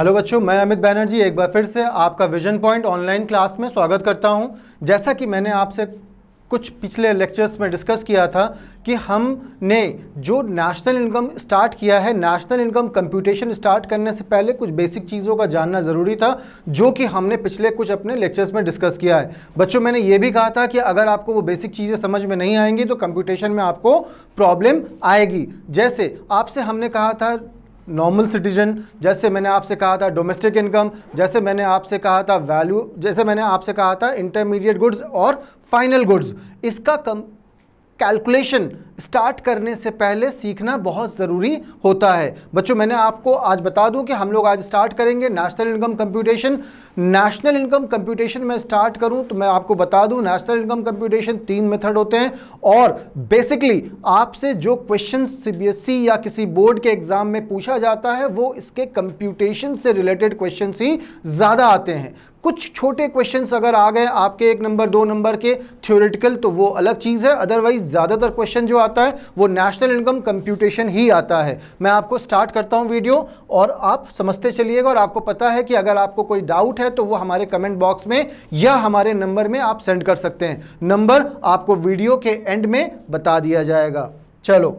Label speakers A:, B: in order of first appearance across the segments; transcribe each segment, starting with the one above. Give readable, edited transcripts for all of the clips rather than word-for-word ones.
A: Hello बच्चों, मैं अमित बैनर्जी एक बार फिर से आपका विजन पॉइंट ऑनलाइन क्लास में स्वागत करता हूं। जैसा कि मैंने आपसे कुछ पिछले लेक्चर्स में डिस्कस किया था कि हमने जो नेशनल इनकम स्टार्ट किया है, नेशनल इनकम कंप्यूटेशन स्टार्ट करने से पहले कुछ बेसिक चीज़ों का जानना ज़रूरी था, जो कि हमने पिछले कुछ अपने लेक्चर्स में डिस्कस किया है। बच्चों, मैंने ये भी कहा था कि अगर आपको वो बेसिक चीज़ें समझ में नहीं आएंगी तो कंप्यूटेशन में आपको प्रॉब्लम आएगी। जैसे आपसे हमने कहा था नॉर्मल सिटीजन, जैसे मैंने आपसे कहा था डोमेस्टिक इनकम, जैसे मैंने आपसे कहा था वैल्यू, जैसे मैंने आपसे कहा था इंटरमीडिएट गुड्स और फाइनल गुड्स। इसका कैलकुलेशन स्टार्ट करने से पहले सीखना बहुत ज़रूरी होता है। बच्चों, मैंने आपको आज बता दूं कि हम लोग आज स्टार्ट करेंगे national income computation. National income computation में स्टार्ट करूं तो मैं आपको बता दूं नेशनल इनकम कंप्यूटेशन 3 मेथड होते हैं और बेसिकली आपसे जो क्वेश्चन सीबीएसई या किसी बोर्ड के एग्जाम में पूछा जाता है वो इसके कंप्यूटेशन से रिलेटेड क्वेश्चन ही ज़्यादा आते हैं। कुछ छोटे क्वेश्चंस अगर आ गए आपके 1 नंबर 2 नंबर के थ्योरेटिकल तो वो अलग चीज़ है, अदरवाइज ज़्यादातर क्वेश्चन जो आता है वो नेशनल इनकम कंप्यूटेशन ही आता है। मैं आपको स्टार्ट करता हूं वीडियो और आप समझते चलिएगा, और आपको पता है कि अगर आपको कोई डाउट है तो वो हमारे कमेंट बॉक्स में या हमारे नंबर में आप सेंड कर सकते हैं। नंबर आपको वीडियो के एंड में बता दिया जाएगा। चलो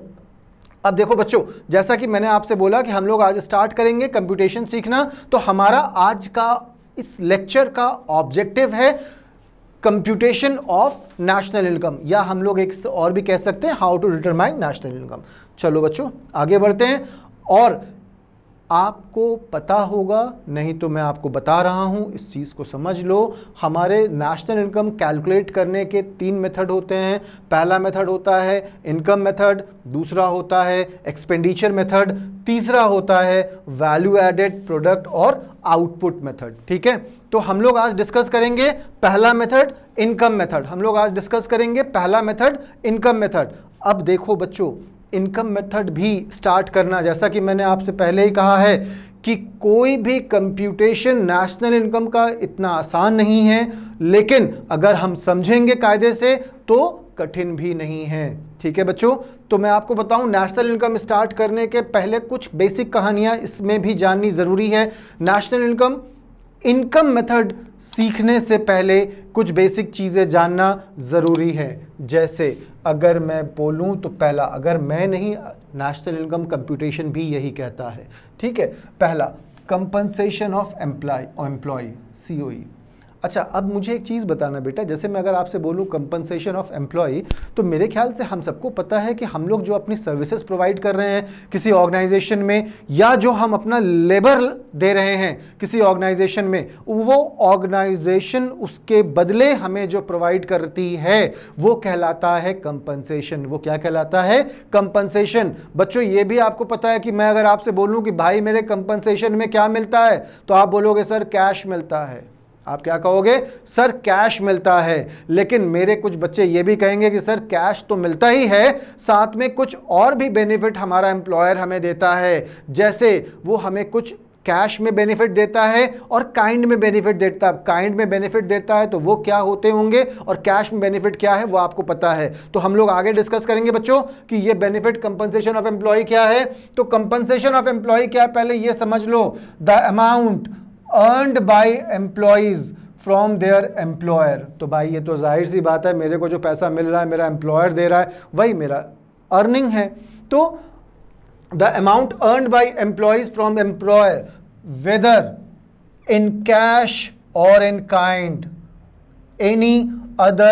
A: अब देखो बच्चों, जैसा कि मैंने आपसे बोला कि हम लोग आज स्टार्ट करेंगे कंप्यूटेशन सीखना, तो हमारा आज का इस लेक्चर का ऑब्जेक्टिव है कंप्यूटेशन ऑफ नेशनल इनकम, या हम लोग एक और भी कह सकते हैं how to determine national income. चलो बच्चों आगे बढ़ते हैं, और आपको पता होगा, नहीं तो मैं आपको बता रहा हूं, इस चीज़ को समझ लो। हमारे नेशनल इनकम कैलकुलेट करने के 3 मेथड होते हैं। पहला मेथड होता है इनकम मेथड, दूसरा होता है एक्सपेंडिचर मेथड, तीसरा होता है वैल्यू एडेड प्रोडक्ट और आउटपुट मेथड। ठीक है, तो हम लोग आज डिस्कस करेंगे पहला मेथड इनकम मेथड। हम लोग आज डिस्कस करेंगे पहला मेथड इनकम मेथड। अब देखो बच्चों, इनकम मेथड भी स्टार्ट करना, जैसा कि मैंने आपसे पहले ही कहा है कि कोई भी कंप्यूटेशन नेशनल इनकम का इतना आसान नहीं है, लेकिन अगर हम समझेंगे कायदे से तो कठिन भी नहीं है। ठीक है बच्चों, तो मैं आपको बताऊं नेशनल इनकम स्टार्ट करने के पहले कुछ बेसिक कहानियां इसमें भी जाननी ज़रूरी है। नेशनल इनकम मेथड सीखने से पहले कुछ बेसिक चीज़ें जानना ज़रूरी है। जैसे अगर मैं बोलूं तो पहला, अगर मैं नहीं, नेशनल इनकम कंप्यूटेशन भी यही कहता है। ठीक है, पहला कंपनसेशन ऑफ एम्प्लॉय COE। अच्छा, अब मुझे एक चीज़ बताना बेटा, जैसे मैं अगर आपसे बोलूं कंपनसेशन ऑफ एम्प्लॉय, तो मेरे ख्याल से हम सबको पता है कि हम लोग जो अपनी सर्विसेज प्रोवाइड कर रहे हैं किसी ऑर्गेनाइजेशन में, या जो हम अपना लेबर दे रहे हैं किसी ऑर्गेनाइजेशन में, वो ऑर्गेनाइजेशन उसके बदले हमें जो प्रोवाइड करती है वो कहलाता है कंपनसेशन। वो क्या कहलाता है? कंपनसेशन। बच्चों, ये भी आपको पता है कि मैं अगर आपसे बोलूँ कि भाई मेरे कंपनसेशन में क्या मिलता है, तो आप बोलोगे सर कैश मिलता है। आप क्या कहोगे? सर कैश मिलता है। लेकिन मेरे कुछ बच्चे ये भी कहेंगे कि सर कैश तो मिलता ही है, साथ में कुछ और भी बेनिफिट हमारा एम्प्लॉयर हमें देता है। जैसे वो हमें कुछ कैश में बेनिफिट देता है और काइंड में बेनिफिट देता है। काइंड में बेनिफिट देता है तो वो क्या होते होंगे, और कैश में बेनिफिट क्या है वो आपको पता है। तो हम लोग आगे डिस्कस करेंगे बच्चों कि ये बेनिफिट कंपनसेशन ऑफ एम्प्लॉय क्या है। तो कंपनसेशन ऑफ एम्प्लॉय क्या है, पहले ये समझ लो। The amount earned by employees from their employer। तो भाई ये तो जाहिर सी बात है, मेरे को जो पैसा मिल रहा है मेरा एम्प्लॉयर दे रहा है, वही मेरा अर्निंग है। तो the amount earned by employees from employer whether in cash or in kind any other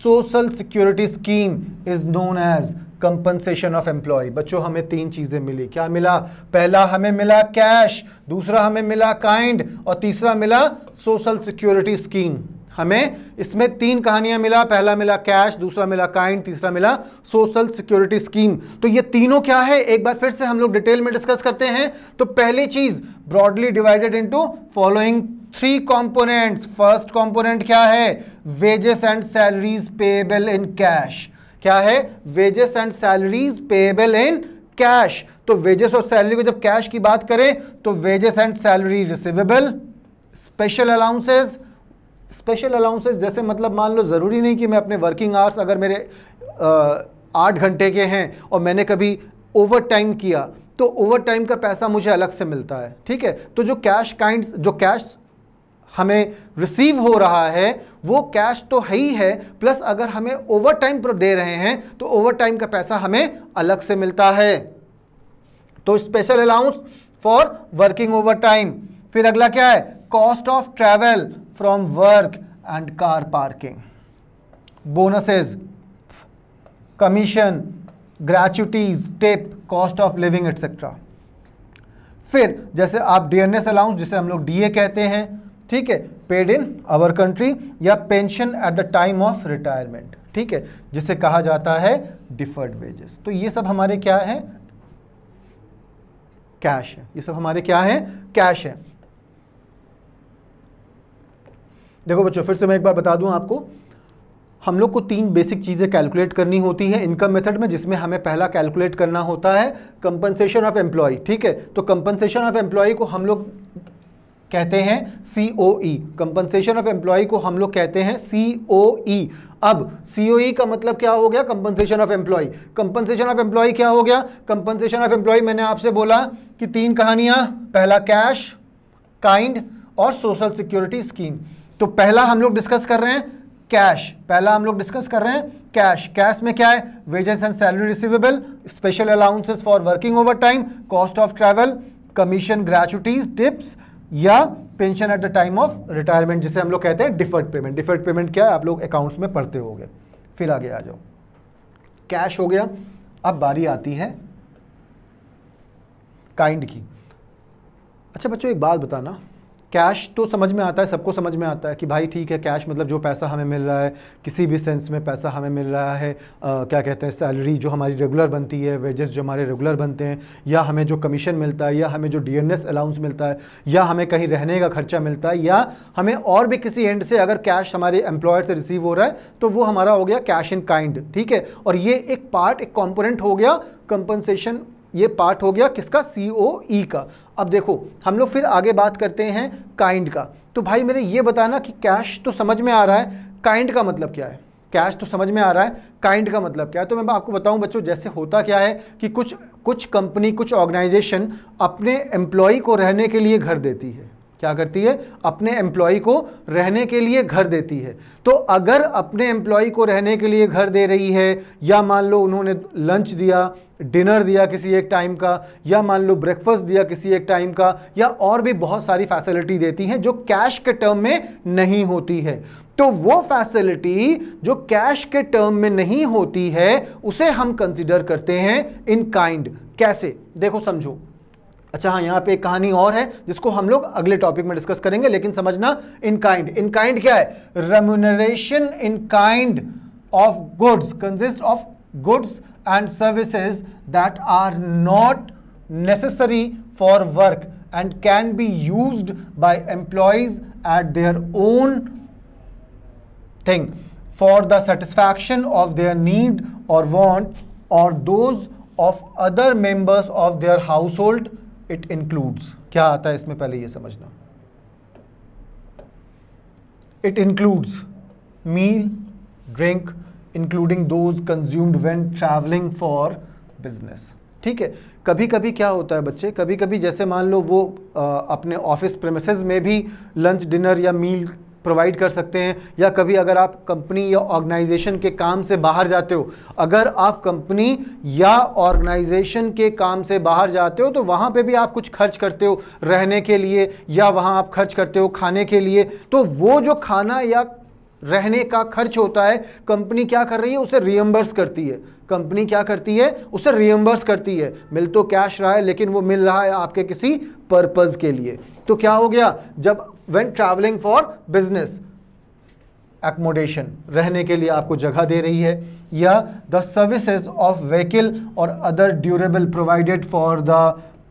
A: social security scheme is known as compensation of employee. बच्चों, हमें 3 चीजें मिली। क्या मिला? पहला हमें मिला कैश, दूसरा हमें मिला काइंड, और तीसरा मिला सोशल सिक्योरिटी स्कीम। हमें इसमें 3 कहानियां मिला। पहला मिला कैश, दूसरा मिला काइंड, तीसरा मिला सोशल सिक्योरिटी स्कीम। तो ये तीनों क्या है, एक बार फिर से हम लोग डिटेल में डिस्कस करते हैं। तो पहली चीज, broadly divided into following 3 components. First component क्या है? Wages and salaries payable in cash. क्या है? Wages and salaries payable in cash. तो वेजेस और सैलरी को जब कैश की बात करें तो wages and salary receivable. Special allowances जैसे मतलब मान लो ज़रूरी नहीं कि मैं अपने वर्किंग आवर्स अगर मेरे 8 घंटे के हैं और मैंने कभी ओवर टाइम किया तो ओवर टाइम का पैसा मुझे अलग से मिलता है, ठीक है। तो जो कैश हमें रिसीव हो रहा है वो कैश तो है ही है, प्लस अगर हमें ओवर टाइम पर दे रहे हैं तो ओवर टाइम का पैसा हमें अलग से मिलता है। तो special allowance for working overtime. फिर अगला क्या है, cost of travel from work and car parking, bonuses, commission, gratuities, tip, cost of living etcetera. फिर जैसे आप डियरनेस अलाउंस, जिसे हम लोग डीए कहते हैं, ठीक है, पेड इन आवर कंट्री, या pension at the time of retirement, ठीक है, जिसे कहा जाता है डिफर्ड वेजेस। तो ये सब हमारे क्या है, कैश है। ये सब हमारे क्या है, कैश है। देखो बच्चों, फिर से मैं एक बार बता दूं आपको, हम लोग को 3 बेसिक चीज़ें कैलकुलेट करनी होती है इनकम मेथड में, जिसमें हमें पहला कैलकुलेट करना होता है कंपनसेशन ऑफ एम्प्लॉय, ठीक है। तो कंपनसेशन ऑफ एम्प्लॉय को हम लोग कहते हैं COE, कंपनसेशन ऑफ एम्प्लॉय को हम लोग कहते हैं COE। अब COE का मतलब क्या हो गया, compensation of employ. Compensation of employee क्या हो गया, कंपनसेशन ऑफ एम्प्लॉय मैंने आपसे बोला कि 3 कहानियां, पहला कैश, काइंड और सोशल सिक्योरिटी स्कीम। तो पहला हम लोग डिस्कस कर रहे हैं कैश, पहला हम लोग डिस्कस कर रहे हैं कैश। कैश में क्या है, wages and salary receivable, special allowances for working overtime, cost of travel, commission, gratuities, tips, या pension at the time of retirement, जिसे हम लोग कहते हैं डिफर्ड पेमेंट। डिफर्ड पेमेंट क्या है, आप लोग अकाउंट्स में पढ़ते होंगे। फिर आगे आ जाओ, कैश हो गया। अब बारी आती है काइंड की। अच्छा बच्चों, एक बात बताना, कैश तो समझ में आता है, सबको समझ में आता है कि भाई ठीक है, कैश मतलब जो पैसा हमें मिल रहा है, किसी भी सेंस में पैसा हमें मिल रहा है, क्या कहते हैं, सैलरी जो हमारी रेगुलर बनती है, वेजेस जो हमारे रेगुलर बनते हैं, या हमें जो कमीशन मिलता है, या हमें जो डियरनेस अलाउंस मिलता है, या हमें कहीं रहने का खर्चा मिलता है, या हमें और भी किसी एंड से अगर कैश हमारे एम्प्लॉयर से रिसीव हो रहा है, तो वो हमारा हो गया कैश इन काइंड, ठीक है। और ये एक पार्ट, एक कॉम्पोनेंट हो गया कंपनसेशन, ये पार्ट हो गया किसका, COE का। अब देखो हम लोग फिर आगे बात करते हैं काइंड का। तो भाई मेरे ये बताना कि कैश तो समझ में आ रहा है, काइंड का मतलब क्या है। कैश तो समझ में आ रहा है, काइंड का मतलब क्या है। तो मैं आपको बताऊं बच्चों, जैसे होता क्या है कि कुछ कंपनी, कुछ ऑर्गेनाइजेशन अपने एम्प्लॉय को रहने के लिए घर देती है। क्या करती है, अपने एम्प्लॉय को रहने के लिए घर देती है। तो अगर अपने एम्प्लॉय को रहने के लिए घर दे रही है, या मान लो उन्होंने लंच दिया, डिनर दिया किसी एक टाइम का, या मान लो ब्रेकफास्ट दिया किसी एक टाइम का, या और भी बहुत सारी फैसिलिटी देती हैं जो कैश के टर्म में नहीं होती है, तो वो फैसिलिटी जो कैश के टर्म में नहीं होती है उसे हम कंसिडर करते हैं इन काइंड। कैसे, देखो समझो। अच्छा हाँ, यहाँ पे एक कहानी और है जिसको हम लोग अगले टॉपिक में डिस्कस करेंगे, लेकिन समझना इन काइंड। इन काइंड क्या है, remuneration in kind of goods consist of goods and services that are not necessary for work and can be used by employees at their own thing for the satisfaction of their need और want और those of other members of their household. It includes, क्या आता है इसमें, पहले ये समझना। It includes meal, drink, including those consumed when travelling for business, ठीक है। कभी कभी क्या होता है बच्चे, कभी कभी जैसे मान लो वो अपने ऑफिस प्रेमिसेस में भी लंच, डिनर या मील प्रोवाइड कर सकते हैं, या कभी अगर आप कंपनी या ऑर्गेनाइजेशन के काम से बाहर जाते हो, अगर आप कंपनी या ऑर्गेनाइजेशन के काम से बाहर जाते हो तो वहाँ पे भी आप कुछ खर्च करते हो रहने के लिए, या वहाँ आप खर्च करते हो खाने के लिए। तो वो जो खाना या रहने का खर्च होता है, कंपनी क्या कर रही है, उसे रियम्बर्स करती है। कंपनी क्या करती है, उसे रियम्बर्स करती है। मिल तो कैश रहा है, लेकिन वो मिल रहा है आपके किसी पर्पस के लिए। तो क्या हो गया, जब when travelling for business, accommodation, रहने के लिए आपको जगह दे रही है, या द सर्विसेज ऑफ व्हीकल और other durable provided for the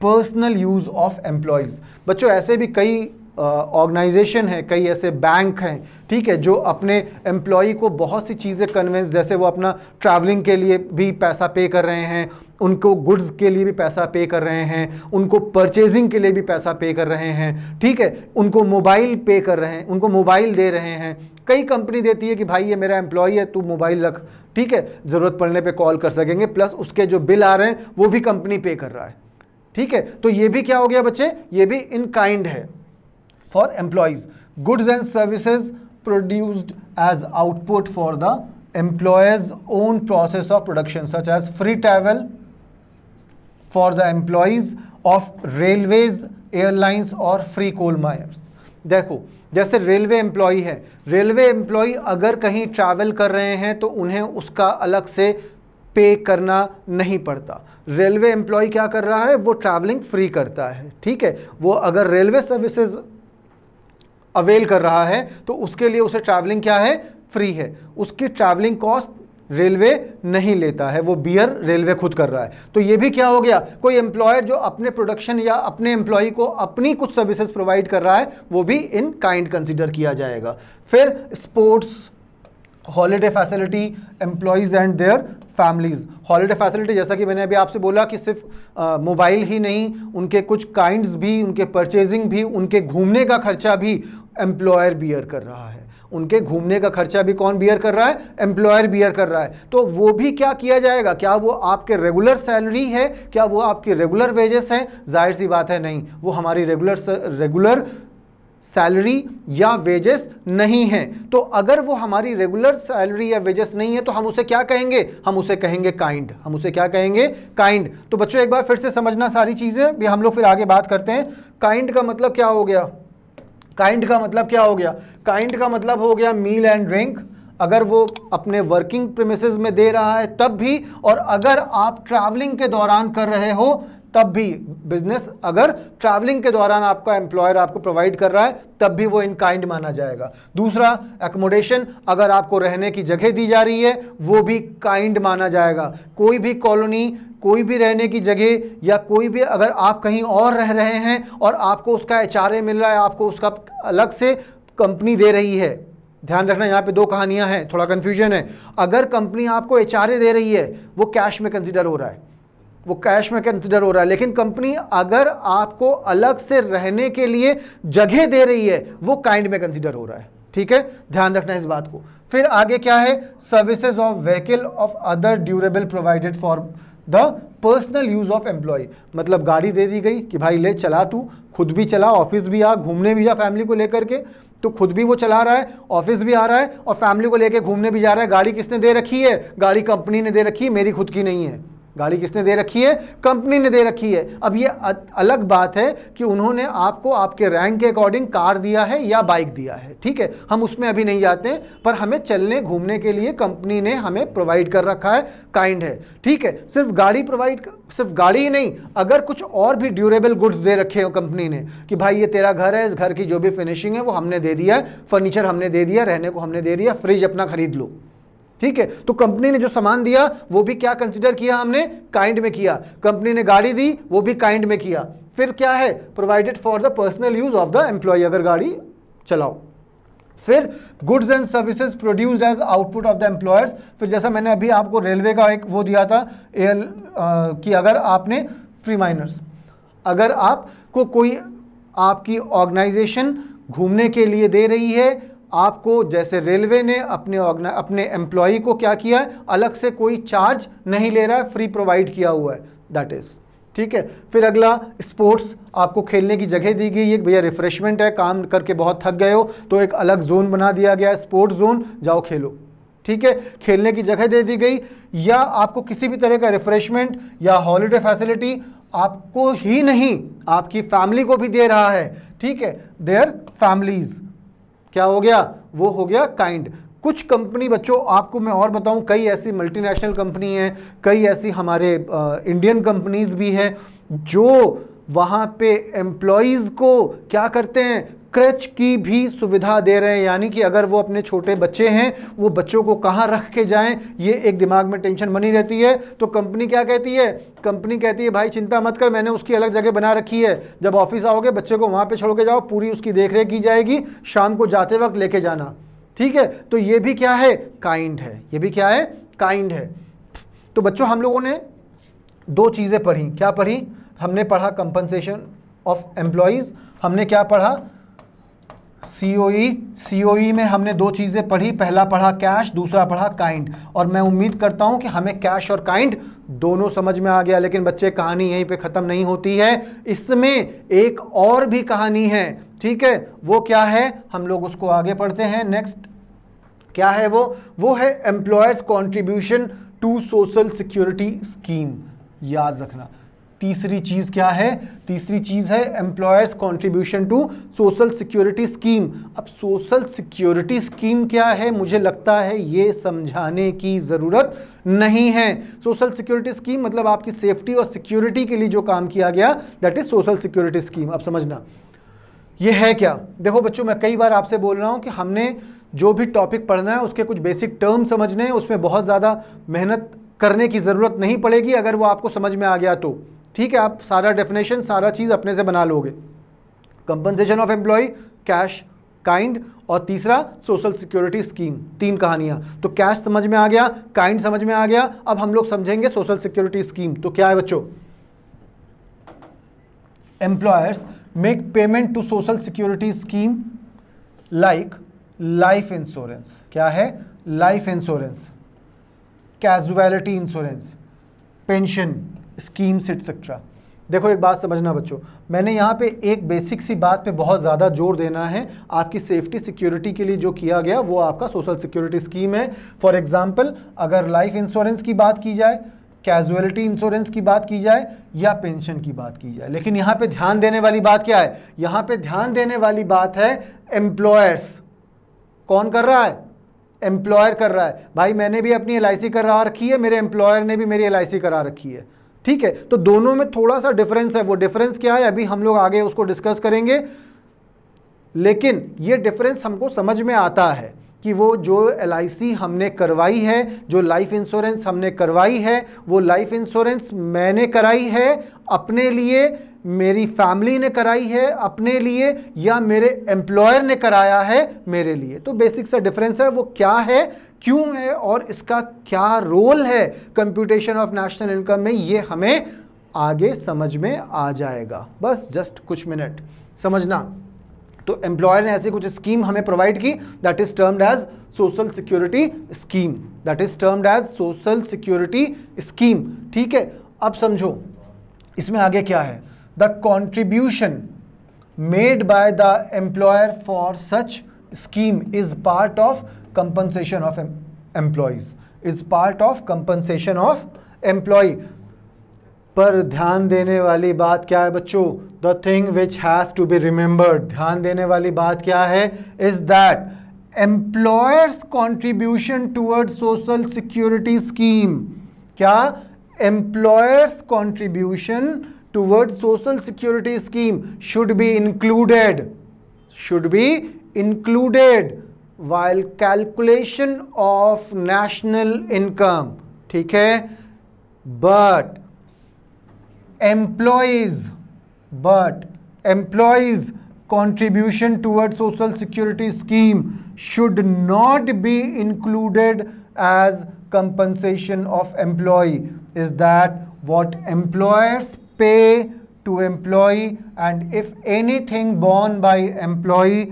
A: personal use of employees. बच्चों ऐसे भी कई ऑर्गेनाइजेशन है, कई ऐसे बैंक हैं, ठीक है, जो अपने एम्प्लॉई को बहुत सी चीज़ें कन्वेंस, जैसे वो अपना ट्रैवलिंग के लिए भी पैसा पे कर रहे हैं, उनको गुड्स के लिए भी पैसा पे कर रहे हैं, उनको परचेजिंग के लिए भी पैसा पे कर रहे हैं, ठीक है, उनको मोबाइल पे कर रहे हैं, उनको मोबाइल दे रहे हैं। कई कंपनी देती है कि भाई ये मेरा एम्प्लॉई है, तू मोबाइल रख, ठीक है, ज़रूरत पड़ने पे कॉल कर सकेंगे, प्लस उसके जो बिल आ रहे हैं वो भी कंपनी पे कर रहा है। ठीक है, तो ये भी क्या हो गया बच्चे, ये भी इन काइंड है for employees. Goods and services produced as output for the employees own process of production such as free travel for the employees of railways, airlines और फ्री कोल माइनर्स। देखो, जैसे रेलवे एम्प्लॉई है, railway employee अगर कहीं travel कर रहे हैं तो उन्हें उसका अलग से पे करना नहीं पड़ता। रेलवे एम्प्लॉय क्या कर रहा है, वो ट्रैवलिंग फ्री करता है, ठीक है। वो अगर रेलवे सर्विसेज अवेल कर रहा है तो उसके लिए उसे ट्रैवलिंग क्या है, फ्री है। उसकी ट्रैवलिंग कॉस्ट रेलवे नहीं लेता है, वो बियर रेलवे खुद कर रहा है। तो ये भी क्या हो गया, कोई एम्प्लॉयर जो अपने प्रोडक्शन या अपने एम्प्लॉय को अपनी कुछ सर्विसेज प्रोवाइड कर रहा है, वो भी इन काइंड कंसीडर किया जाएगा। फिर sports, holiday facility, employees and there families. Holiday facility, जैसा कि मैंने अभी आपसे बोला कि सिर्फ मोबाइल ही नहीं, उनके कुछ काइंड्स भी, उनके परचेजिंग भी, उनके घूमने का खर्चा भी एम्प्लॉयर बियर कर रहा है। उनके घूमने का खर्चा भी कौन बियर कर रहा है, एम्प्लॉयर बियर कर रहा है। तो वो भी क्या किया जाएगा, क्या वो आपके रेगुलर सैलरी है, क्या वो आपकी रेगुलर वेजेस हैं? जाहिर सी बात है नहीं, वो हमारी रेगुलर सैलरी या वेजेस नहीं है। तो अगर वो हमारी रेगुलर सैलरी या वेजेस नहीं है तो हम उसे क्या कहेंगे, हम उसे कहेंगे काइंड। हम उसे क्या कहेंगे, काइंड। तो बच्चों एक बार फिर से समझना सारी चीज़ें, भी हम लोग फिर आगे बात करते हैं। काइंड का मतलब क्या हो गया, काइंड का मतलब क्या हो गया, काइंड का मतलब हो गया मील एंड ड्रिंक, अगर वो अपने वर्किंग प्रीमिसेस में दे रहा है तब भी, और अगर आप ट्रैवलिंग के दौरान कर रहे हो तब भी। बिजनेस अगर ट्रैवलिंग के दौरान आपका एम्प्लॉयर आपको प्रोवाइड कर रहा है तब भी वो इन काइंड माना जाएगा। दूसरा, एकोमोडेशन, अगर आपको रहने की जगह दी जा रही है वो भी काइंड माना जाएगा। कोई भी कॉलोनी, कोई भी रहने की जगह, या कोई भी अगर आप कहीं और रह रहे हैं और आपको उसका HRA मिल रहा है, आपको उसका अलग से कंपनी दे रही है। ध्यान रखना, यहाँ पे दो कहानियाँ हैं, थोड़ा कन्फ्यूजन है। अगर कंपनी आपको HRA दे रही है वो कैश में कंसिडर हो रहा है, वो कैश में कंसिडर हो रहा है। लेकिन कंपनी अगर आपको अलग से रहने के लिए जगह दे रही है वो काइंड में कंसिडर हो रहा है, ठीक है, ध्यान रखना इस बात को। फिर आगे क्या है, services of vehicle of other durable provided for the personal use of employee. मतलब गाड़ी दे दी गई कि भाई ले चला, तू खुद भी चला, ऑफिस भी आ, घूमने भी जा फैमिली को लेकर के, तो खुद भी वो चला रहा है, ऑफिस भी आ रहा है और फैमिली को लेकर घूमने भी जा रहा है। गाड़ी किसने दे रखी है, गाड़ी कंपनी ने दे रखी है, मेरी खुद की नहीं है। गाड़ी किसने दे रखी है, कंपनी ने दे रखी है। अब ये अलग बात है कि उन्होंने आपको आपके रैंक के अकॉर्डिंग कार दिया है या बाइक दिया है, ठीक है, हम उसमें अभी नहीं जाते हैं, पर हमें चलने घूमने के लिए कंपनी ने हमें प्रोवाइड कर रखा है, काइंड है, ठीक है। सिर्फ गाड़ी ही नहीं, अगर कुछ और भी ड्यूरेबल गुड्स दे रखे हो कंपनी ने कि भाई ये तेरा घर है, इस घर की जो भी फिनिशिंग है वो हमने दे दिया है, फर्नीचर हमने दे दिया, रहने को हमने दे दिया, फ्रिज अपना खरीद लो, ठीक है। तो कंपनी ने जो सामान दिया वो भी क्या कंसिडर किया हमने, काइंड में किया। कंपनी ने गाड़ी दी वो भी काइंड में किया। फिर क्या है, provided for the personal use of the employee, अगर गाड़ी चलाओ। फिर goods and services produced as output of the employers. फिर जैसा मैंने अभी आपको रेलवे का एक वो दिया था कि अगर आपने फ्री माइनर्स, अगर आपको कोई आपकी ऑर्गेनाइजेशन घूमने के लिए दे रही है, आपको जैसे रेलवे ने अपने एम्प्लॉय को क्या किया है, अलग से कोई चार्ज नहीं ले रहा है, फ्री प्रोवाइड किया हुआ है, दैट इज, ठीक है। फिर अगला स्पोर्ट्स, आपको खेलने की जगह दी गई है, भैया रिफ्रेशमेंट है, काम करके बहुत थक गए हो तो एक अलग जोन बना दिया गया है, स्पोर्ट्स जोन, जाओ खेलो, ठीक है, खेलने की जगह दे दी गई। या आपको किसी भी तरह का रिफ्रेशमेंट या हॉलीडे फैसिलिटी आपको ही नहीं, आपकी फैमिली को भी दे रहा है, ठीक है, देयर फैमिलीज, क्या हो गया, वो हो गया काइंड। कुछ कंपनी बच्चों आपको मैं और बताऊं, कई ऐसी मल्टीनेशनल कंपनी हैं, कई ऐसी हमारे इंडियन कंपनीज भी हैं जो वहाँ पे एम्प्लॉयज़ को क्या करते हैं, क्रच की भी सुविधा दे रहे हैं। यानी कि अगर वो अपने छोटे बच्चे हैं, वो बच्चों को कहाँ रख के जाएं, ये एक दिमाग में टेंशन बनी रहती है। तो कंपनी क्या कहती है, कंपनी कहती है भाई चिंता मत कर, मैंने उसकी अलग जगह बना रखी है, जब ऑफिस आओगे बच्चे को वहाँ पे छोड़ के जाओ, पूरी उसकी देखरेख की जाएगी, शाम को जाते वक्त लेके जाना, ठीक है। तो ये भी क्या है, काइंड है, ये भी क्या है, काइंड है। तो बच्चों हम लोगों ने दो चीज़ें पढ़ी, क्या पढ़ी, हमने पढ़ा कंपनसेशन ऑफ एम्प्लॉयज़, हमने क्या पढ़ा, सीओई में हमने दो चीज़ें पढ़ी, पहला पढ़ा कैश, दूसरा पढ़ा काइंड, और मैं उम्मीद करता हूं कि हमें कैश और काइंड दोनों समझ में आ गया। लेकिन बच्चे कहानी यहीं पे ख़त्म नहीं होती है, इसमें एक और भी कहानी है, ठीक है। वो क्या है, हम लोग उसको आगे पढ़ते हैं। नेक्स्ट क्या है वो है employers contribution to social security scheme. याद रखना तीसरी चीज क्या है, तीसरी चीज है employers contribution to social security scheme. अब सोशल सिक्योरिटी स्कीम क्या है, मुझे लगता है ये समझाने की जरूरत नहीं है। सोशल सिक्योरिटी स्कीम मतलब आपकी सेफ्टी और सिक्योरिटी के लिए जो काम किया गया, that is social security scheme. अब समझना ये है क्या। देखो बच्चों, मैं कई बार आपसे बोल रहा हूं कि हमने जो भी टॉपिक पढ़ना है उसके कुछ बेसिक टर्म समझने हैं, उसमें बहुत ज़्यादा मेहनत करने की ज़रूरत नहीं पड़ेगी अगर वो आपको समझ में आ गया तो, ठीक है। आप सारा डेफिनेशन सारा चीज़ अपने से बना लोगे। Compensation of employee, cash, kind, और तीसरा सोशल सिक्योरिटी स्कीम, तीन कहानियां। तो कैश समझ में आ गया, काइंड समझ में आ गया, अब हम लोग समझेंगे सोशल सिक्योरिटी स्कीम। तो क्या है बच्चों, employers make payment to social security scheme like life insurance. क्या है, life insurance, casualty insurance, pension schemes etcetera. देखो एक बात समझना बच्चों, मैंने यहाँ पे एक बेसिक सी बात पे बहुत ज़्यादा जोर देना है। आपकी सेफ्टी सिक्योरिटी के लिए जो किया गया वो आपका सोशल सिक्योरिटी स्कीम है। फॉर एग्जांपल, अगर लाइफ इंश्योरेंस की बात की जाए, कैजुअलिटी इंश्योरेंस की बात की जाए, या पेंशन की बात की जाए, लेकिन यहाँ पे ध्यान देने वाली बात क्या है, यहाँ पे ध्यान देने वाली बात है एम्प्लॉयर्स। कौन कर रहा है, एम्प्लॉयर कर रहा है। भाई मैंने भी अपनी LIC करा रखी है, मेरे एम्प्लॉयर ने भी मेरी LIC करा रखी है, ठीक है। तो दोनों में थोड़ा सा डिफरेंस है। वो डिफरेंस क्या है अभी हम लोग आगे उसको डिस्कस करेंगे, लेकिन ये डिफरेंस हमको समझ में आता है कि वो जो LIC हमने करवाई है, जो लाइफ इंश्योरेंस हमने करवाई है, वो लाइफ इंश्योरेंस मैंने कराई है अपने लिए, मेरी फैमिली ने कराई है अपने लिए, या मेरे एम्प्लॉयर ने कराया है मेरे लिए। तो बेसिक सा डिफरेंस है। वो क्या है, क्यों है, और इसका क्या रोल है कंप्यूटेशन ऑफ नेशनल इनकम में, ये हमें आगे समझ में आ जाएगा। बस जस्ट कुछ मिनट समझना। तो एम्प्लॉयर ने ऐसी कुछ स्कीम हमें प्रोवाइड की, that is termed as social security scheme, that is termed as social security scheme, ठीक है। अब समझो इसमें आगे क्या है, the contribution made by the employer for such scheme is part of compensation of employees, is part of compensation of employee. पर ध्यान देने वाली बात क्या है बच्चों, the thing which has to be remembered, ध्यान देने वाली बात क्या है, is that employers contribution toward social security scheme, क्या, employers contribution toward social security scheme should be included while calculation of national income, ठीक है। but employees contribution towards social security scheme should not be included as compensation of employee, is that what employers pay to employee, and if anything borne by employee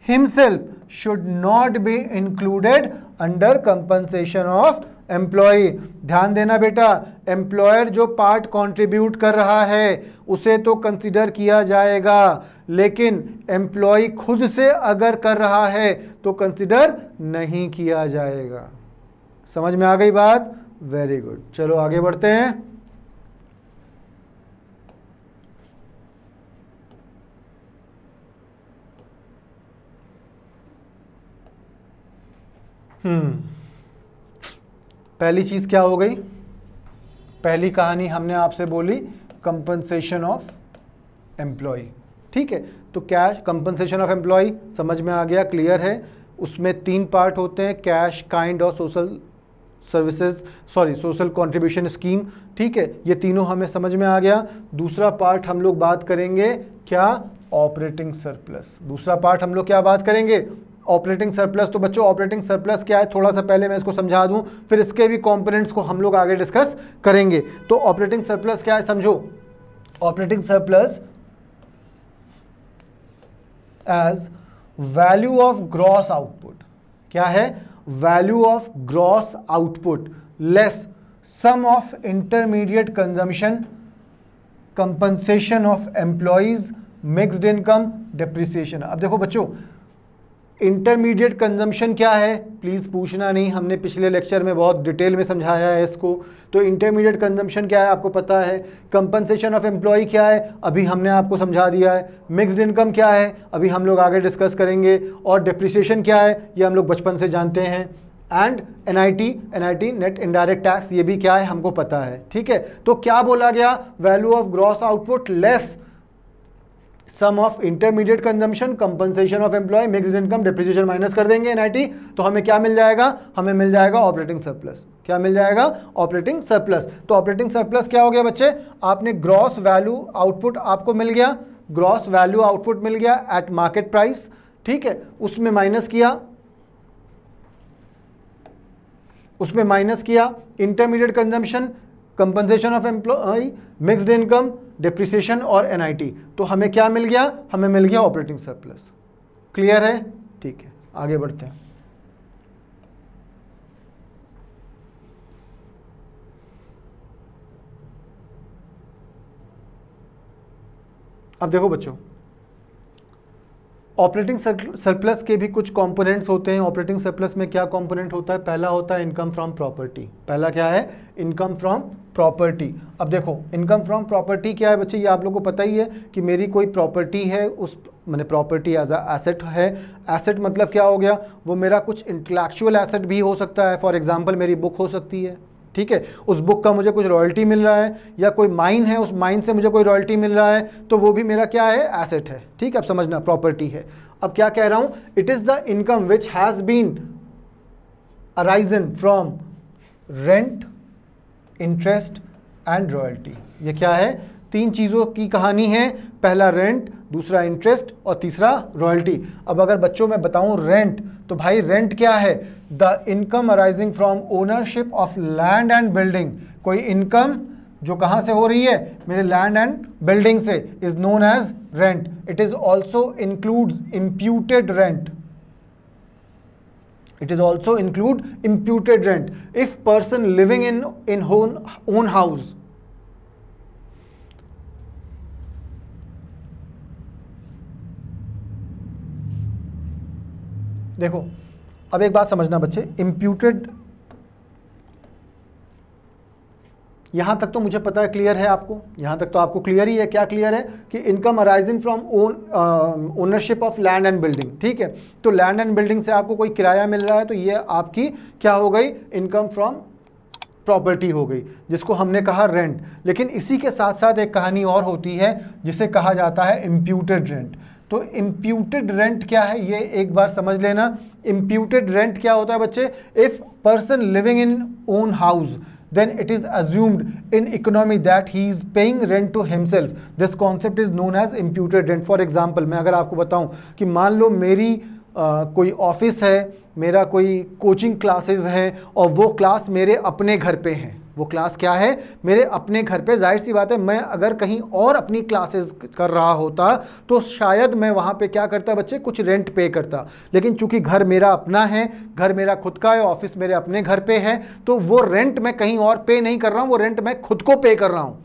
A: himself should not be included under compensation of employee. ध्यान देना बेटा, employer जो part contribute कर रहा है उसे तो consider किया जाएगा, लेकिन एम्प्लॉय खुद से अगर कर रहा है तो कंसीडर नहीं किया जाएगा। समझ में आ गई बात, वेरी गुड। चलो आगे बढ़ते हैं। पहली चीज क्या हो गई, पहली कहानी हमने आपसे बोली कंपनसेशन ऑफ एम्प्लॉय, ठीक है। तो कैश, कंपनसेशन ऑफ एम्प्लॉय समझ में आ गया, क्लियर है। उसमें तीन पार्ट होते हैं, कैश, काइंड और social services, sorry social contribution scheme, ठीक है। ये तीनों हमें समझ में आ गया। दूसरा पार्ट हम लोग बात करेंगे क्या, ऑपरेटिंग सरप्लस। दूसरा पार्ट हम लोग क्या बात करेंगे, ऑपरेटिंग सरप्लस। तो बच्चों ऑपरेटिंग सरप्लस क्या है, थोड़ा सा पहले मैं इसको समझा दूं, फिर इसके भी कंपोनेंट्स को हम लोग आगे डिस्कस करेंगे। तो ऑपरेटिंग सरप्लस क्या है समझो, operating surplus as value of gross output, क्या है, value of gross output less sum of intermediate consumption, compensation of employees, mixed income, depreciation. अब देखो बच्चों, इंटरमीडिएट कंजम्पशन क्या है, प्लीज़ पूछना नहीं, हमने पिछले लेक्चर में बहुत डिटेल में समझाया है इसको। तो इंटरमीडिएट कंजम्पशन क्या है आपको पता है, कंपनसेशन ऑफ एम्प्लॉय क्या है अभी हमने आपको समझा दिया है, मिक्स्ड इनकम क्या है अभी हम लोग आगे डिस्कस करेंगे, और डिप्रिसिएशन क्या है ये हम लोग बचपन से जानते हैं, and NIT net indirect tax ये भी क्या है हमको पता है, ठीक है। तो क्या बोला गया, value of gross output less sum of intermediate consumption, compensation of employee, mixed income, depreciation minus कर देंगे एनआईटी, तो हमें क्या मिल जाएगा, हमें मिल जाएगा ऑपरेटिंग सरप्लस। क्या मिल जाएगा, ऑपरेटिंग सरप्लस। तो ऑपरेटिंग सरप्लस क्या हो गया बच्चे, आपने ग्रॉस वैल्यू आउटपुट आपको मिल गया, ग्रॉस वैल्यू आउटपुट मिल गया एट मार्केट प्राइस, ठीक है, उसमें माइनस किया intermediate consumption, compensation of employee, mixed income, depreciation और एनआईटी, तो हमें क्या मिल गया, हमें मिल गया ऑपरेटिंग सरप्लस। क्लियर है, ठीक है, आगे बढ़ते हैं। अब देखो बच्चों, ऑपरेटिंग सरप्लस के भी कुछ कंपोनेंट्स होते हैं। ऑपरेटिंग सरप्लस में क्या कंपोनेंट होता है, पहला होता है इनकम फ्रॉम प्रॉपर्टी। पहला क्या है, इनकम फ्रॉम प्रॉपर्टी। अब देखो इनकम फ्रॉम प्रॉपर्टी क्या है बच्चे, ये आप लोगों को पता ही है कि मेरी कोई प्रॉपर्टी है, उस मैंने प्रॉपर्टी एज अ एसेट है। एसेट मतलब क्या हो गया, वो मेरा कुछ इंटेलेक्चुअल एसेट भी हो सकता है, फॉर एग्जाम्पल मेरी बुक हो सकती है, ठीक है, उस बुक का मुझे कुछ रॉयल्टी मिल रहा है, या कोई माइन है, उस माइन से मुझे कोई रॉयल्टी मिल रहा है, तो वो भी मेरा क्या है, एसेट है, ठीक है, अब समझना प्रॉपर्टी है। अब क्या कह रहा हूं, it is the income which has been arisen from rent, interest and royalty. ये क्या है, तीन चीज़ों की कहानी है, पहला रेंट, दूसरा इंटरेस्ट और तीसरा रॉयल्टी। अब अगर बच्चों मैं बताऊं रेंट, तो भाई रेंट क्या है, the income arising from ownership of land and building. कोई इनकम जो कहाँ से हो रही है, मेरे लैंड एंड बिल्डिंग से, is known as rent. It is also includes imputed rent, it is also include imputed rent. If person living in own house, देखो अब एक बात समझना बच्चे, imputed, यहां तक तो मुझे पता है, क्लियर है आपको, यहां तक तो आपको क्लियर ही है। क्या क्लियर है कि income arising from ownership of land and building, ठीक है। तो लैंड एंड बिल्डिंग से आपको कोई किराया मिल रहा है, तो ये आपकी क्या हो गई, इनकम फ्रॉम प्रॉपर्टी हो गई, जिसको हमने कहा रेंट। लेकिन इसी के साथ साथ एक कहानी और होती है जिसे कहा जाता है इम्प्यूटेड रेंट। तो इम्प्यूटेड रेंट क्या है, ये एक बार समझ लेना। इम्प्यूटेड रेंट क्या होता है बच्चे, if person living in own house, then it is assumed in economy that he is paying rent to himself. This concept is known as imputed rent. For example, मैं अगर आपको बताऊं कि मान लो मेरी कोई ऑफिस है, मेरा कोई कोचिंग क्लासेस है, और वो क्लास मेरे अपने घर पे है, वो क्लास क्या है, मेरे अपने घर पे। जाहिर सी बात है, मैं अगर कहीं और अपनी क्लासेस कर रहा होता तो शायद मैं वहाँ पे क्या करता बच्चे, कुछ रेंट पे करता। लेकिन चूंकि घर मेरा अपना है, घर मेरा खुद का है, ऑफिस मेरे अपने घर पे है, तो वो रेंट मैं कहीं और पे नहीं कर रहा हूँ, वो रेंट मैं खुद को पे कर रहा हूँ।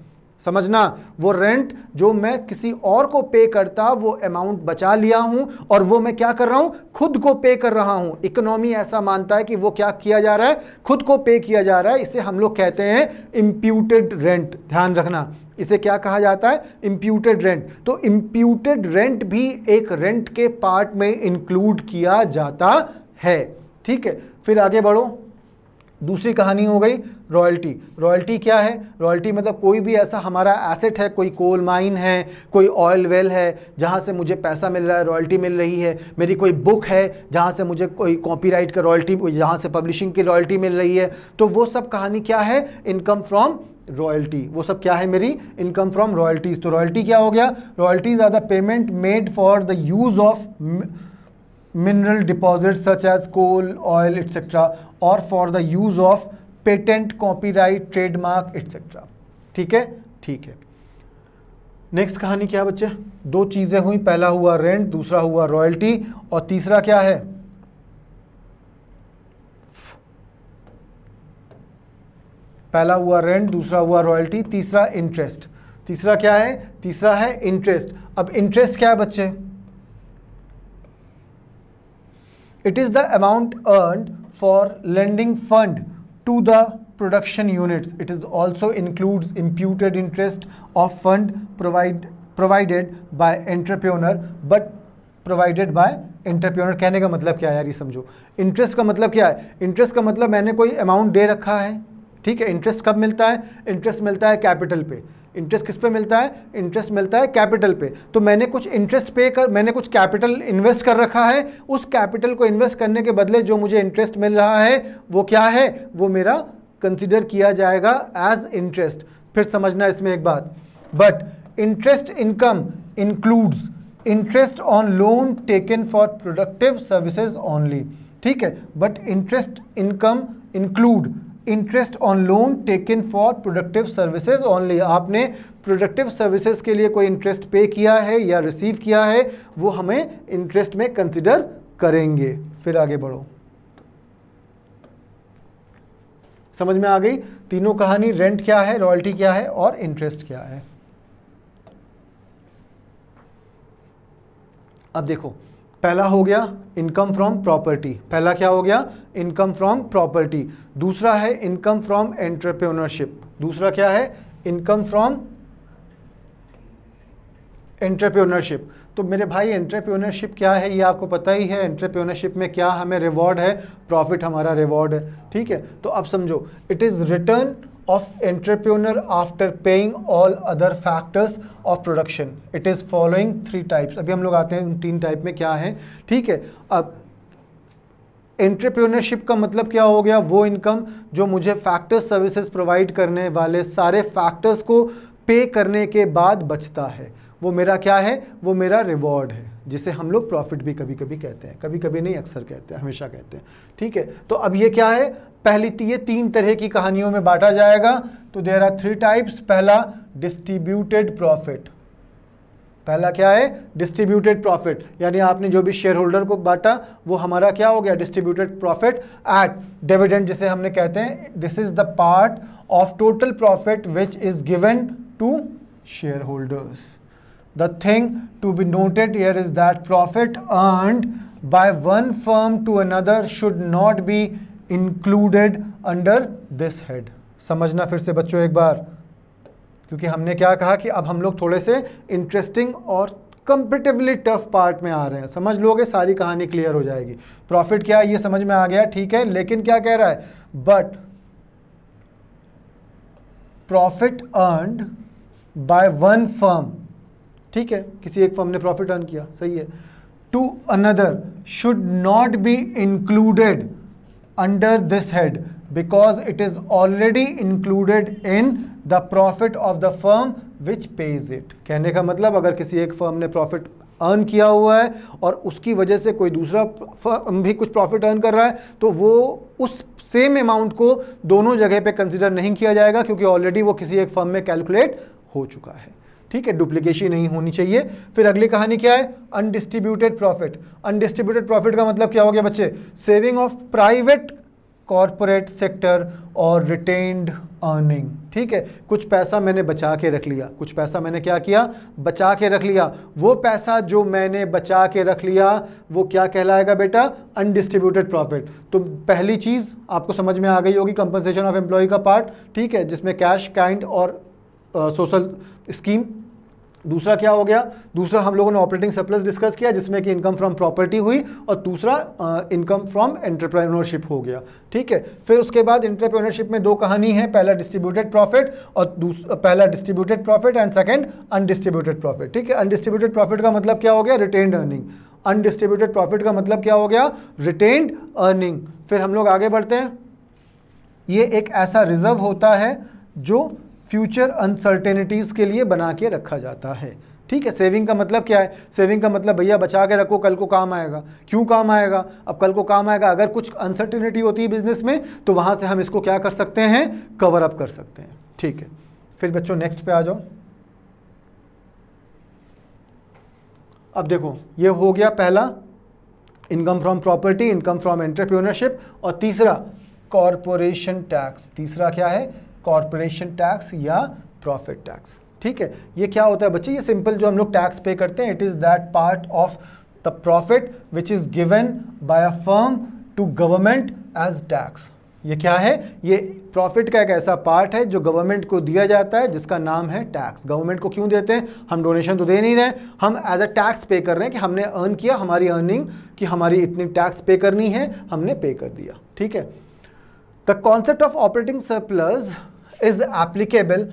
A: समझना, वो रेंट जो मैं किसी और को पे करता, वो अमाउंट बचा लिया हूं, और वो मैं क्या कर रहा हूं, खुद को पे कर रहा हूं। इकोनॉमी ऐसा मानता है कि वो क्या किया जा रहा है, खुद को पे किया जा रहा है। इसे हम लोग कहते हैं इम्प्यूटेड रेंट। ध्यान रखना, इसे क्या कहा जाता है, इम्प्यूटेड रेंट। तो इम्प्यूटेड रेंट भी एक रेंट के पार्ट में इंक्लूड किया जाता है, ठीक है। फिर आगे बढ़ो, दूसरी कहानी हो गई रॉयल्टी। रॉयल्टी क्या है, रॉयल्टी मतलब कोई भी ऐसा हमारा एसेट है, कोई कोल माइन है, कोई ऑयल वेल है, जहाँ से मुझे पैसा मिल रहा है, रॉयल्टी मिल रही है। मेरी कोई बुक है जहाँ से मुझे कोई कॉपीराइट का रॉयल्टी, जहाँ से पब्लिशिंग की रॉयल्टी मिल रही है। तो वो सब कहानी क्या है, इनकम फ्रॉम रॉयल्टी। वो सब क्या है, मेरी इनकम फ्रॉम रॉयल्टीज। तो रॉयल्टी क्या हो गया, royalties are the payment made for the use of mineral deposits such as coal, oil, etc. or for the use of patent, copyright, trademark, etc. ठीक है, ठीक है। नेक्स्ट कहानी क्या है बच्चे? दो चीज़ें हुई, पहला हुआ रेंट, दूसरा हुआ रॉयल्टी, और तीसरा क्या है? पहला हुआ रेंट, दूसरा हुआ रॉयल्टी, तीसरा इंटरेस्ट। तीसरा क्या है? तीसरा है इंटरेस्ट। अब इंटरेस्ट क्या है बच्चे? It is the amount earned for lending fund to the production units. It is also includes imputed interest of fund provided by entrepreneur but provided by entrepreneur। कहने का मतलब क्या है यार, ये समझो। इंटरेस्ट का मतलब क्या है? इंटरेस्ट का मतलब मैंने कोई अमाउंट दे रखा है, ठीक है। इंटरेस्ट कब मिलता है? इंटरेस्ट मिलता है कैपिटल पे। इंटरेस्ट किस पे मिलता है? इंटरेस्ट मिलता है कैपिटल पे। तो मैंने कुछ इंटरेस्ट मैंने कुछ कैपिटल इन्वेस्ट कर रखा है, उस कैपिटल को इन्वेस्ट करने के बदले जो मुझे इंटरेस्ट मिल रहा है वो क्या है? वो मेरा कंसिडर किया जाएगा एज इंटरेस्ट। फिर समझना इसमें एक बात, but interest income includes interest on loan taken for productive services only, ठीक है। But interest income include interest on loan taken for productive services only. आपने प्रोडक्टिव सर्विसेज के लिए कोई इंटरेस्ट पे किया है या रिसीव किया है, वो हमें इंटरेस्ट में कंसिडर करेंगे। फिर आगे बढ़ो, समझ में आ गई तीनों कहानी? रेंट क्या है, रॉयल्टी क्या है और इंटरेस्ट क्या है। अब देखो, पहला हो गया इनकम फ्रॉम प्रॉपर्टी। पहला क्या हो गया? Income from property. दूसरा है इनकम फ्रॉम एंटरप्रेन्योरशिप। दूसरा क्या है? Income from entrepreneurship. तो मेरे भाई एंटरप्रेन्योरशिप क्या है ये आपको पता ही है। एंटरप्रेन्योरशिप में क्या हमें रिवॉर्ड है? प्रॉफिट हमारा रिवॉर्ड है, ठीक है। तो अब समझो, it is return of entrepreneur after paying all other factors of production. It is following 3 types. अभी हम लोग आते हैं 3 टाइप में क्या है, ठीक है। अब एंटरप्रेन्योरशिप का मतलब क्या हो गया? वो इनकम जो मुझे फैक्टर्स सर्विसेज प्रोवाइड करने वाले सारे फैक्टर्स को पे करने के बाद बचता है, वो मेरा क्या है? वो मेरा रिवॉर्ड है, जिसे हम लोग प्रॉफिट भी कभी कभी कहते हैं। कभी कभी नहीं, अक्सर कहते हैं, हमेशा कहते हैं, ठीक है। तो अब ये क्या है? पहली ये 3 तरह की कहानियों में बांटा जाएगा। तो देयर आर 3 टाइप्स। पहला डिस्ट्रीब्यूटेड प्रॉफिट। पहला क्या है? डिस्ट्रीब्यूटेड प्रॉफिट, यानी आपने जो भी शेयर होल्डर को बांटा वो हमारा क्या हो गया? डिस्ट्रीब्यूटेड प्रॉफिट एट डिविडेंड, जिसे हमने कहते हैं this is the part of total profit which is given to shareholders. The thing to be noted here is that profit earned by one firm to another should not be included under this head। समझना फिर से बच्चों एक बार, क्योंकि हमने क्या कहा कि अब हम लोग थोड़े से इंटरेस्टिंग और कंपेरेटिवली टफ पार्ट में आ रहे हैं। समझ लोगे सारी कहानी क्लियर हो जाएगी। प्रॉफिट क्या है ये समझ में आ गया, ठीक है। लेकिन क्या कह रहा है? But profit earned by one firm, ठीक है, किसी एक फर्म ने प्रॉफिट अर्न किया, सही है, to another should not be included under this head because it is already included in the profit of the firm which pays it. कहने का मतलब, अगर किसी एक फर्म ने प्रॉफिट अर्न किया हुआ है और उसकी वजह से कोई दूसरा फर्म भी कुछ प्रॉफिट अर्न कर रहा है, तो वो उस सेम अमाउंट को दोनों जगह पे कंसिडर नहीं किया जाएगा, क्योंकि ऑलरेडी वो किसी एक फर्म में कैलकुलेट हो चुका है, ठीक है। डुप्लीकेशन नहीं होनी चाहिए। फिर अगली कहानी क्या है? Undistributed profit. अनडिस्ट्रीब्यूटेड प्रॉफिट का मतलब क्या हो गया बच्चे? Saving of private corporate sector और रिटेन्ड अर्निंग, ठीक है। कुछ पैसा मैंने बचा के रख लिया, कुछ पैसा मैंने क्या किया? बचा के रख लिया। वो पैसा जो मैंने बचा के रख लिया वो क्या कहलाएगा बेटा? Undistributed profit. तो पहली चीज़ आपको समझ में आ गई होगी, कंपनसेशन ऑफ एम्प्लॉय का पार्ट, ठीक है, जिसमें कैश, काइंड और सोशल स्कीम। दूसरा क्या हो गया? दूसरा हम लोगों ने ऑपरेटिंग सरप्लस डिस्कस किया, जिसमें कि इनकम फ्रॉम प्रॉपर्टी हुई, और दूसरा इनकम फ्रॉम एंटरप्रेन्योरशिप हो गया, ठीक है। फिर उसके बाद एंटरप्रेन्योरशिप में 2 कहानी है, पहला डिस्ट्रीब्यूटेड प्रॉफिट और पहला distributed profit and second undistributed profit, ठीक है। अनडिस्ट्रीब्यूटेड प्रॉफिट का मतलब क्या हो गया? Retained earning. अनडिस्ट्रीब्यूटेड प्रॉफिट का मतलब क्या हो गया? Retained earning. फिर हम लोग आगे बढ़ते हैं। ये एक ऐसा रिजर्व होता है जो फ्यूचर अनसर्टेनिटीज़ के लिए बना के रखा जाता है, ठीक है। सेविंग का मतलब क्या है? सेविंग का मतलब भैया बचा के रखो, कल को काम आएगा। क्यों काम आएगा? अब कल को काम आएगा, अगर कुछ अनसर्टेनिटी होती है बिजनेस में, तो वहाँ से हम इसको क्या कर सकते हैं? कवर अप कर सकते हैं, ठीक है। फिर बच्चों नेक्स्ट पे आ जाओ। अब देखो ये हो गया पहला, income from property, income from entrepreneurship, और तीसरा कॉरपोरेशन टैक्स। तीसरा क्या है? कॉरपोरेशन टैक्स या प्रॉफिट टैक्स। ठीक है, ये क्या होता है बच्चे? ये सिंपल जो हम लोग टैक्स पे करते हैं, it is that part of the profit which is given by a firm to government as tax. ये क्या है? ये प्रॉफिट का एक ऐसा पार्ट है जो गवर्नमेंट को दिया जाता है, जिसका नाम है टैक्स। गवर्नमेंट को क्यों देते हैं? हम डोनेशन तो दे नहीं रहे, हम एज अ टैक्स पे कर रहे हैं कि हमने अर्न किया, हमारी अर्निंग कि हमारी इतनी टैक्स पे करनी है, हमने पे कर दिया। ठीक है, the concept of operating surplus is applicable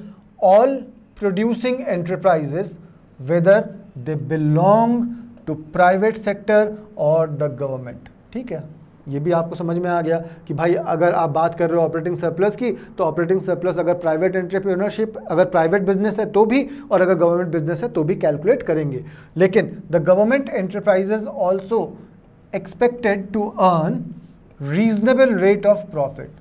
A: all producing enterprises whether they belong to private sector और द गवर्नमेंट। ठीक है, ये भी आपको समझ में आ गया कि भाई अगर आप बात कर रहे हो ऑपरेटिंग सरप्लस की, तो ऑपरेटिंग सरप्लस अगर प्राइवेट एंटरप्रेन्योरशिप, अगर प्राइवेट बिजनेस है तो भी, और अगर गवर्नमेंट बिजनेस है तो भी कैलकुलेट करेंगे। लेकिन the government enterprises also expected to earn reasonable rate of profit.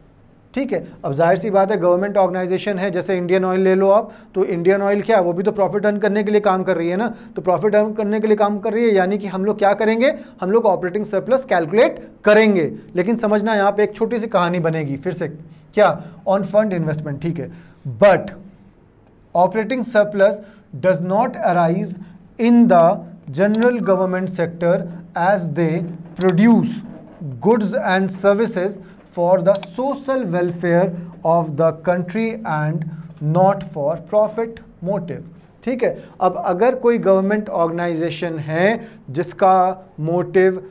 A: ठीक है, अब जाहिर सी बात है गवर्नमेंट ऑर्गेनाइजेशन है, जैसे इंडियन ऑयल ले लो आप, तो इंडियन ऑयल क्या है? वो भी तो प्रॉफिट अर्न करने के लिए काम कर रही है ना। तो प्रॉफिट अर्न करने के लिए काम कर रही है, यानी कि हम लोग क्या करेंगे? हम लोग ऑपरेटिंग सरप्लस कैलकुलेट करेंगे। लेकिन समझना यहाँ पे एक छोटी सी कहानी बनेगी फिर से, क्या? On fund investment. ठीक है, but operating surplus does not arise in the general government sector as they produce goods and services for the social welfare of the country and not for profit motive। ठीक है, अब अगर कोई government organisation है जिसका motive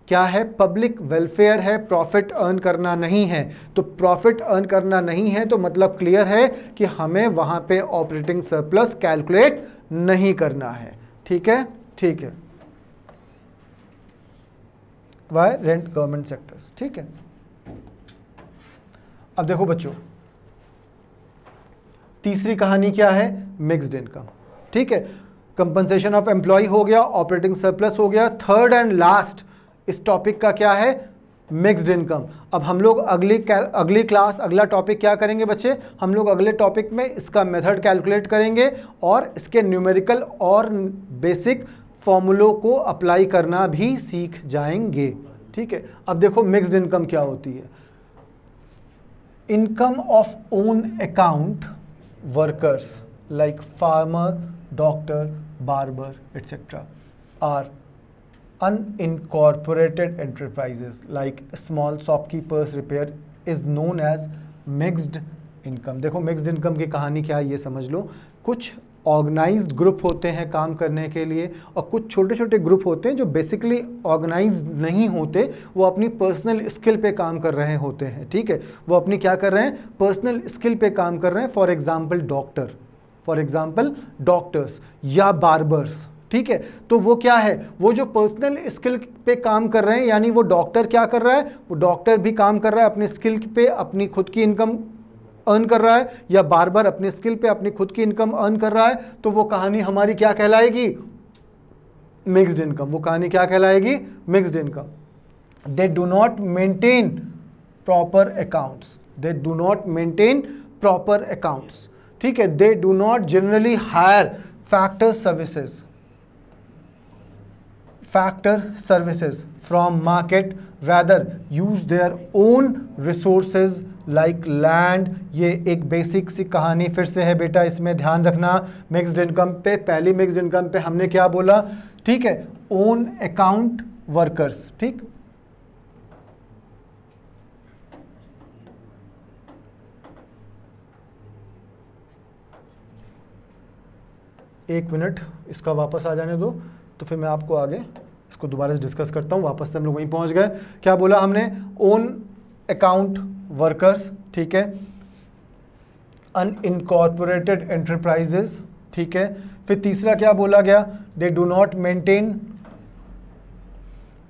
A: क्या है? Public welfare है, प्रॉफिट अर्न करना नहीं है, तो प्रॉफिट अर्न करना नहीं है तो मतलब क्लियर है कि हमें वहां पे ऑपरेटिंग सरप्लस कैलकुलेट नहीं करना है। ठीक है, ठीक है, वाई रेंट गवर्नमेंट सेक्टर्स। ठीक है, अब देखो बच्चों तीसरी कहानी क्या है? Mixed income. ठीक है, कंपनसेशन ऑफ एम्प्लॉय हो गया, ऑपरेटिंग सरप्लस हो गया, थर्ड एंड लास्ट इस टॉपिक का क्या है? Mixed income. अब हम लोग अगली क्लास अगला टॉपिक क्या करेंगे बच्चे? हम लोग अगले टॉपिक में इसका मेथड कैलकुलेट करेंगे और इसके न्यूमेरिकल और बेसिक फॉर्मूलों को अप्लाई करना भी सीख जाएंगे। ठीक है, अब देखो मिक्स्ड इनकम क्या होती है? Income of own account workers like farmer, doctor, barber etcetera are unincorporated enterprises like small shopkeepers repair is known as mixed income। देखो मिक्स्ड इनकम की कहानी क्या है ये समझ लो। कुछ ऑर्गेनाइज्ड ग्रुप होते हैं काम करने के लिए, और कुछ छोटे छोटे ग्रुप होते हैं जो बेसिकली ऑर्गेनाइज्ड नहीं होते, वो अपनी पर्सनल स्किल पे काम कर रहे होते हैं। ठीक है, वो अपनी क्या कर रहे हैं? पर्सनल स्किल पे काम कर रहे हैं। फॉर एग्जाम्पल डॉक्टर्स या बार्बर्स। ठीक है, तो वो क्या है? वो जो पर्सनल स्किल पे काम कर रहे हैं, यानी वो डॉक्टर क्या कर रहा है? वो डॉक्टर भी काम कर रहा है अपने स्किल पे, अपनी खुद की इनकम अर्न कर रहा है, या बार्बर अपने स्किल पे अपनी खुद की इनकम अर्न कर रहा है। तो वो कहानी हमारी क्या कहलाएगी? Mixed income. वो कहानी क्या कहलाएगी? Mixed income. They do not maintain proper accounts. They do not maintain proper accounts. ठीक है, they do not generally hire factor services from market, rather use their own resources like land। ये एक basic सी कहानी फिर से है बेटा, इसमें ध्यान रखना। मिक्स्ड इनकम पे, पहली मिक्स्ड इनकम पे हमने क्या बोला? ठीक है, ओन अकाउंट वर्कर्स। ठीक, एक मिनट इसका वापस आ जाने दो, तो फिर मैं आपको आगे इसको दोबारा से डिस्कस करता हूँ। वापस से हम लोग वहीं पहुँच गए। क्या बोला हमने? Own account workers. ठीक है, अनइनकॉर्पोरेटेड एंटरप्राइजेज। ठीक है, फिर तीसरा क्या बोला गया? दे do not maintain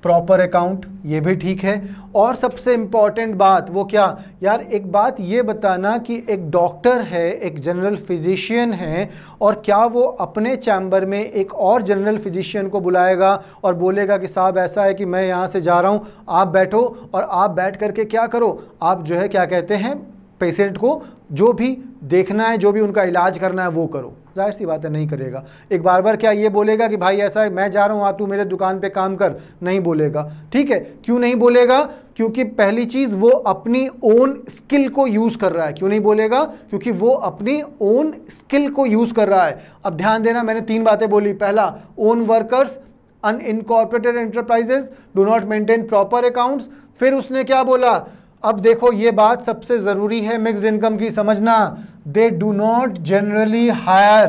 A: proper account. ये भी ठीक है। और सबसे इंपॉर्टेंट बात वो क्या? यार एक बात ये बताना कि एक डॉक्टर है, एक जनरल फिजिशियन है, और क्या वो अपने चैम्बर में एक और जनरल फिजिशियन को बुलाएगा और बोलेगा कि साहब ऐसा है कि मैं यहाँ से जा रहा हूँ, आप बैठो, और आप बैठ करके क्या करो? आप जो है क्या कहते हैं, पेशेंट को जो भी देखना है, जो भी उनका इलाज करना है वो करो। जाहिर सी बात है नहीं करेगा। एक बार क्या ये बोलेगा कि भाई ऐसा है मैं जा रहा हूँ तू मेरे दुकान पे काम कर, नहीं बोलेगा। ठीक है, क्यों नहीं बोलेगा? क्योंकि पहली चीज़ वो अपनी ओन स्किल को यूज़ कर रहा है। क्यों नहीं बोलेगा? क्योंकि वो अपनी ओन स्किल को यूज़ कर रहा है। अब ध्यान देना, मैंने 3 बातें बोली। पहला, own workers, unincorporated enterprises do not maintain proper accounts. फिर उसने क्या बोला? अब देखो ये बात सबसे ज़रूरी है मिक्स्ड इनकम की, समझना। They do not generally hire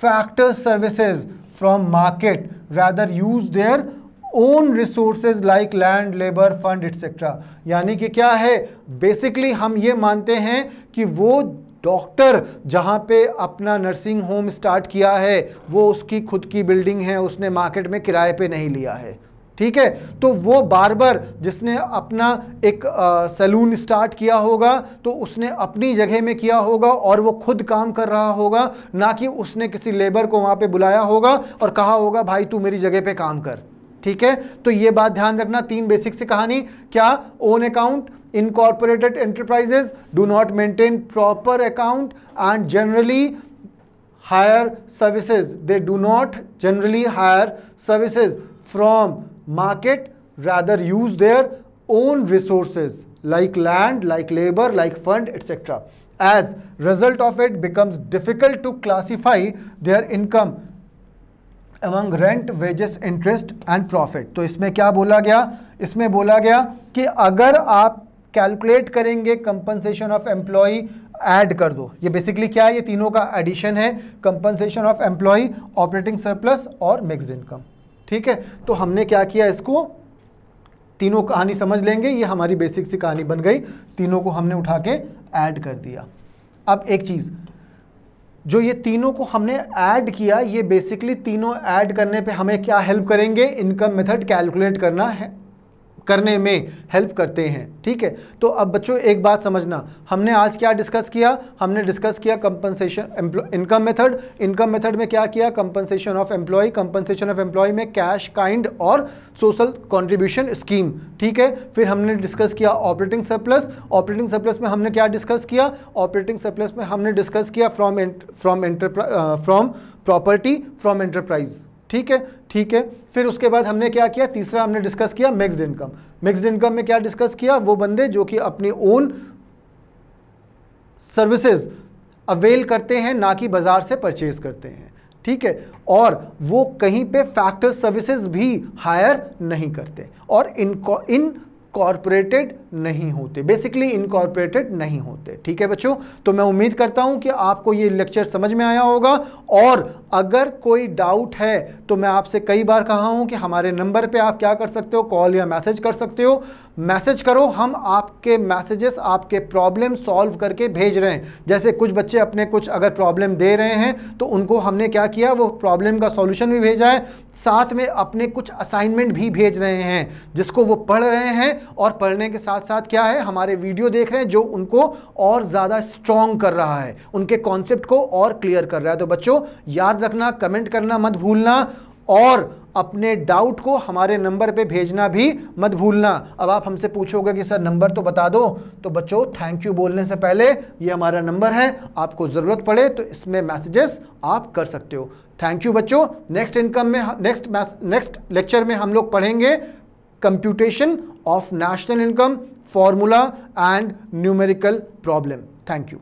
A: factor services from market, rather use their own resources like land, labour, fund etcetera. यानी कि क्या है, बेसिकली हम ये मानते हैं कि वो डॉक्टर जहाँ पे अपना नर्सिंग होम स्टार्ट किया है वो उसकी खुद की बिल्डिंग है, उसने मार्केट में किराए पे नहीं लिया है। ठीक है, तो वो बार्बर जिसने अपना एक सैलून स्टार्ट किया होगा तो उसने अपनी जगह में किया होगा और वो खुद काम कर रहा होगा, ना कि उसने किसी लेबर को वहाँ पे बुलाया होगा और कहा होगा भाई तू मेरी जगह पे काम कर। ठीक है, तो ये बात ध्यान रखना। 3 बेसिक सी कहानी क्या? Own account, incorporated enterprises do not maintain proper account and generally hire services. They do not generally hire services from market, rather use their own resources like land, like labor, like fund, etc. As result of it becomes difficult to classify their income among rent, wages, interest and profit. तो इसमें क्या बोला गया? इसमें बोला गया कि अगर आप कैलकुलेट करेंगे कंपनसेशन ऑफ एम्प्लॉय, ऐड कर दो। ये बेसिकली क्या है? ये तीनों का एडिशन है, compensation of employ, operating surplus और मिक्स्ड इनकम। ठीक है, तो हमने क्या किया, इसको तीनों कहानी समझ लेंगे, ये हमारी बेसिक सी कहानी बन गई। तीनों को हमने उठा के ऐड कर दिया। अब एक चीज़, जो ये तीनों को हमने ऐड किया, ये बेसिकली तीनों ऐड करने पे हमें क्या हेल्प करेंगे? इनकम मेथड कैलकुलेट करने में हेल्प करते हैं। ठीक है, तो अब बच्चों एक बात समझना, हमने आज क्या डिस्कस किया? हमने डिस्कस किया compensation income method. Income method में क्या किया? Compensation of employ, compensation of employ में कैश, काइंड और सोशल कंट्रीब्यूशन स्कीम। ठीक है, फिर हमने डिस्कस किया ऑपरेटिंग सरप्लस। ऑपरेटिंग सरप्लस में हमने क्या डिस्कस किया? ऑपरेटिंग सरप्लस में हमने डिस्कस किया फ्रॉम प्रॉपर्टी, फ्रॉम एंटरप्राइज। ठीक है, ठीक है। फिर उसके बाद हमने क्या किया? तीसरा हमने डिस्कस किया मिक्स्ड इनकम। मिक्स्ड इनकम में क्या डिस्कस किया? वो बंदे जो कि अपनी ओन सर्विसेज अवेल करते हैं, ना कि बाजार से परचेज करते हैं। ठीक है, और वो कहीं पे फैक्टर सर्विसेज भी हायर नहीं करते और इनकॉर्पोरेटेड नहीं होते, बेसिकली इनकॉर्पोरेटेड नहीं होते। ठीक है बच्चों, तो मैं उम्मीद करता हूं कि आपको ये लेक्चर समझ में आया होगा। और अगर कोई डाउट है तो मैं आपसे कई बार कहा हूं कि हमारे नंबर पे आप क्या कर सकते हो, कॉल या मैसेज कर सकते हो। मैसेज करो, हम आपके मैसेजेस, आपके प्रॉब्लम सॉल्व करके भेज रहे हैं। जैसे कुछ बच्चे अपने कुछ अगर प्रॉब्लम दे रहे हैं तो उनको हमने क्या किया, वो प्रॉब्लम का सॉल्यूशन भी भेजा है, साथ में अपने कुछ असाइनमेंट भी भेज रहे हैं जिसको वो पढ़ रहे हैं, और पढ़ने के साथ साथ क्या है, हमारे वीडियो देख रहे हैं जो उनको और ज़्यादा स्ट्रॉन्ग कर रहा है, उनके कॉन्सेप्ट को और क्लियर कर रहा है। तो बच्चों याद रखना, कमेंट करना मत भूलना और अपने डाउट को हमारे नंबर पे भेजना भी मत भूलना। अब आप हमसे पूछोगे कि सर नंबर तो बता दो, तो बच्चों थैंक यू बोलने से पहले ये हमारा नंबर है, आपको ज़रूरत पड़े तो इसमें मैसेजेस आप कर सकते हो। थैंक यू बच्चों। नेक्स्ट इनकम में नेक्स्ट लेक्चर में हम लोग पढ़ेंगे computation of national income, formula and numerical problem. Thank you.